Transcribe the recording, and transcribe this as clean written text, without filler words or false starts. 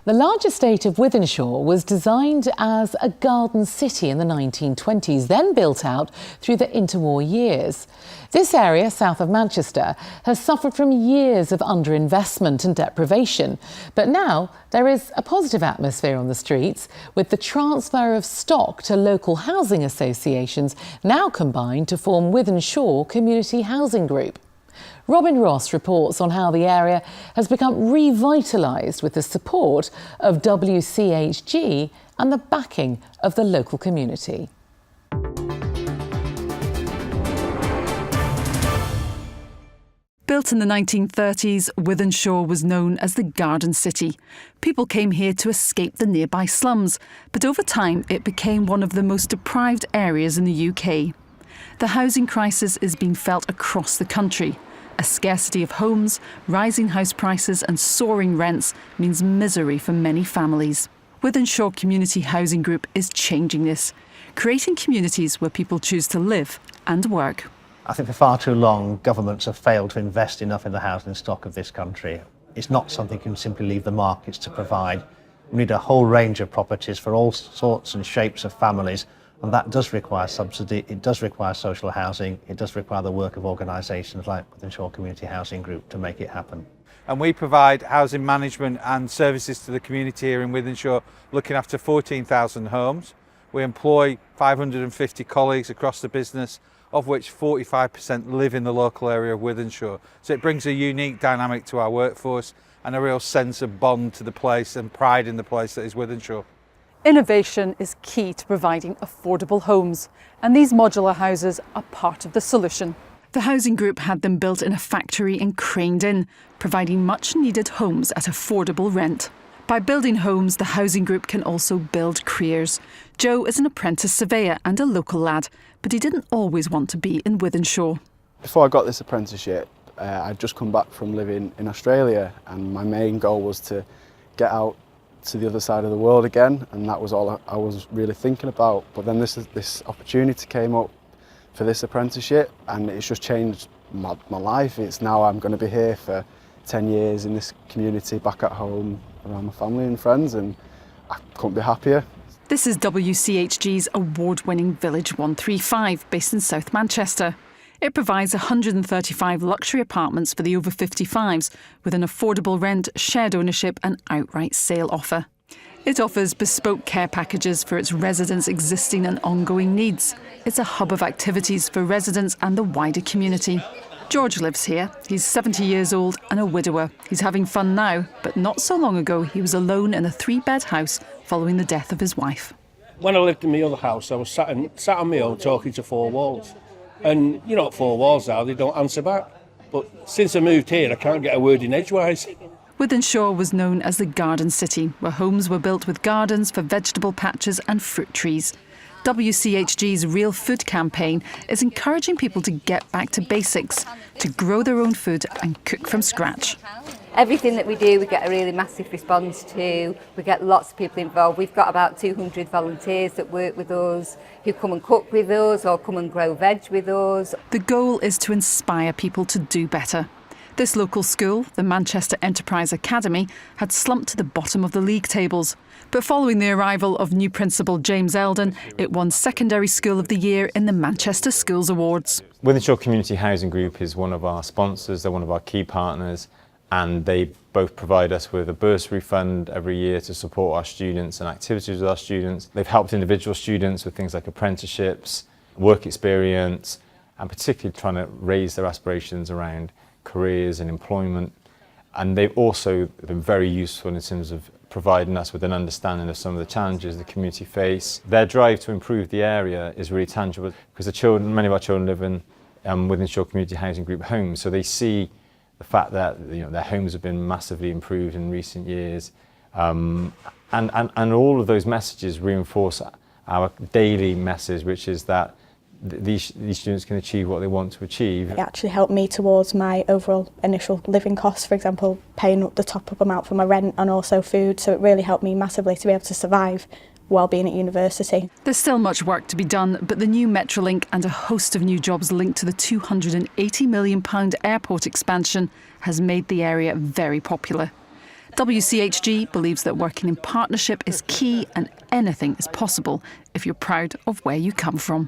The large estate of Wythenshawe was designed as a garden city in the 1920s, then built out through the interwar years. This area, south of Manchester, has suffered from years of underinvestment and deprivation. But now there is a positive atmosphere on the streets, with the transfer of stock to local housing associations now combined to form Wythenshawe Community Housing Group. Robin Ross reports on how the area has become revitalised with the support of WCHG and the backing of the local community. Built in the 1930s, Wythenshawe was known as the Garden City. People came here to escape the nearby slums, but over time it became one of the most deprived areas in the UK. The housing crisis is being felt across the country. A scarcity of homes, rising house prices and soaring rents means misery for many families. Wythenshawe Community Housing Group is changing this, creating communities where people choose to live and work. I think for far too long, governments have failed to invest enough in the housing stock of this country. It's not something you can simply leave the markets to provide. We need a whole range of properties for all sorts and shapes of families, and that does require subsidy, it does require social housing, it does require the work of organisations like Wythenshawe Community Housing Group to make it happen. And we provide housing management and services to the community here in Wythenshawe, looking after 14,000 homes. We employ 550 colleagues across the business, of which 45% live in the local area of Wythenshawe. So it brings a unique dynamic to our workforce and a real sense of bond to the place and pride in the place that is Wythenshawe. Innovation is key to providing affordable homes, and these modular houses are part of the solution. The housing group had them built in a factory and craned in, providing much needed homes at affordable rent. By building homes, the housing group can also build careers. Joe is an apprentice surveyor and a local lad, but he didn't always want to be in Wythenshawe. Before I got this apprenticeship, I'd just come back from living in Australia, and my main goal was to get out to the other side of the world again, and that was all I was really thinking about. But then this opportunity came up for this apprenticeship, and it's just changed my life. It's now I'm going to be here for 10 years in this community, back at home around my family and friends, and I couldn't be happier. This is WCHG's award-winning Village 135, based in South Manchester. It provides 135 luxury apartments for the over 55s with an affordable rent, shared ownership and outright sale offer. It offers bespoke care packages for its residents' existing and ongoing needs. It's a hub of activities for residents and the wider community. George lives here. He's 70 years old and a widower. He's having fun now, but not so long ago he was alone in a 3-bed house following the death of his wife. When I lived in my other house, I was sat on my own talking to 4 walls. And you know what 4 walls are, they don't answer back. But since I moved here, I can't get a word in edgewise. Wythenshawe was known as the Garden City, where homes were built with gardens for vegetable patches and fruit trees. WCHG's Real Food campaign is encouraging people to get back to basics, to grow their own food and cook from scratch. Everything that we do, we get a really massive response to. We get lots of people involved. We've got about 200 volunteers that work with us, who come and cook with us or come and grow veg with us. The goal is to inspire people to do better. This local school, the Manchester Enterprise Academy, had slumped to the bottom of the league tables. But following the arrival of new principal James Eldon, it won Secondary School of the Year in the Manchester Schools Awards. Wythenshawe Community Housing Group is one of our sponsors, they're one of our key partners, and they both provide us with a bursary fund every year to support our students and activities with our students. They've helped individual students with things like apprenticeships, work experience, and particularly trying to raise their aspirations around careers and employment. And they've also been very useful in terms of providing us with an understanding of some of the challenges the community face. Their drive to improve the area is really tangible because many of our children live in Wythenshawe Community Housing Group homes, so they see the fact that their homes have been massively improved in recent years, and all of those messages reinforce our daily message, which is that these students can achieve what they want to achieve. It actually helped me towards my overall initial living costs, for example, paying up the top-up amount for my rent and also food, so it really helped me massively to be able to survive while being at university. There's still much work to be done, but the new Metrolink and a host of new jobs linked to the £280 million airport expansion has made the area very popular. WCHG believes that working in partnership is key and anything is possible if you're proud of where you come from.